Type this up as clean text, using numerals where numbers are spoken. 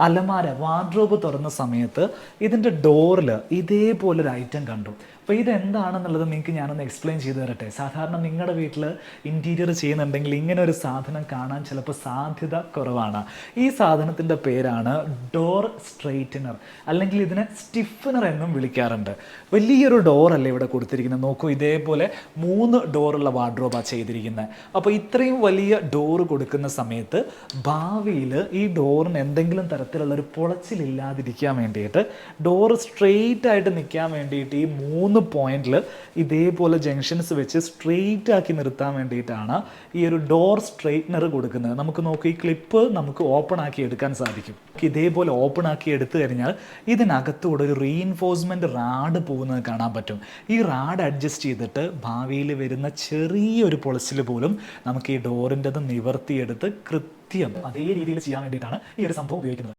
അലമാര വാർഡ്രോബ് തുറന്ന സമയത്ത് ഇതിൻ്റെ ഡോറിൽ ഇതേപോലൊരു ഐറ്റം കണ്ടു. അപ്പോൾ ഇതെന്താണെന്നുള്ളത് നിങ്ങൾക്ക് ഞാനൊന്ന് എക്സ്പ്ലെയിൻ ചെയ്തു തരട്ടെ. സാധാരണ നിങ്ങളുടെ വീട്ടിൽ ഇൻറ്റീരിയർ ചെയ്യുന്നുണ്ടെങ്കിൽ ഇങ്ങനെ ഒരു സാധനം കാണാൻ ചിലപ്പോൾ സാധ്യത കുറവാണ്. ഈ സാധനത്തിൻ്റെ പേരാണ് ഡോർ സ്ട്രെയിറ്റനർ, അല്ലെങ്കിൽ ഇതിനെ സ്റ്റിഫനർ എന്നും വിളിക്കാറുണ്ട്. വലിയൊരു ഡോറല്ലേ ഇവിടെ കൊടുത്തിരിക്കുന്നത്. നോക്കൂ, ഇതേപോലെ 3 ഡോറുള്ള വാർഡ്രോബാണ് ചെയ്തിരിക്കുന്നത്. അപ്പോൾ ഇത്രയും വലിയ ഡോറ് കൊടുക്കുന്ന സമയത്ത് ഭാവിയിൽ ഈ ഡോറിന് എന്തെങ്കിലും തരത്തിലുള്ള ഒരു പൊളച്ചിലില്ലാതിരിക്കാൻ വേണ്ടിയിട്ട്, ഡോറ് സ്ട്രെയിറ്റ് ആയിട്ട് നിൽക്കാൻ വേണ്ടിയിട്ട് ഈ 3 പോയിന്റിൽ ഇതേപോലെ ജംഗ്ഷൻസ് വെച്ച് സ്ട്രെയിറ്റ് ആക്കി നിർത്താൻ വേണ്ടിയിട്ടാണ് ഈ ഒരു ഡോർ സ്ട്രെയിറ്റ്നർ കൊടുക്കുന്നത്. നമുക്ക് നോക്കി ഈ ക്ലിപ്പ് നമുക്ക് ഓപ്പൺ ആക്കി എടുക്കാൻ സാധിക്കും. ഇതേപോലെ ഓപ്പൺ ആക്കി എടുത്തു കഴിഞ്ഞാൽ ഇതിനകത്തൂടെ ഒരു റീഇൻഫോഴ്സ്മെൻറ്റ് റാഡ് പോകുന്നത് കാണാൻ പറ്റും. ഈ റാഡ് അഡ്ജസ്റ്റ് ചെയ്തിട്ട് ഭാവിയിൽ വരുന്ന ചെറിയൊരു പൊളച്ചിൽ പോലും നമുക്ക് ഈ ഡോറിൻ്റെത് നിവർത്തിയെടുത്ത് കൃത്യം അതേ രീതിയിൽ ചെയ്യാൻ വേണ്ടിയിട്ടാണ് ഈ ഒരു സംഭവം ഉപയോഗിക്കുന്നത്.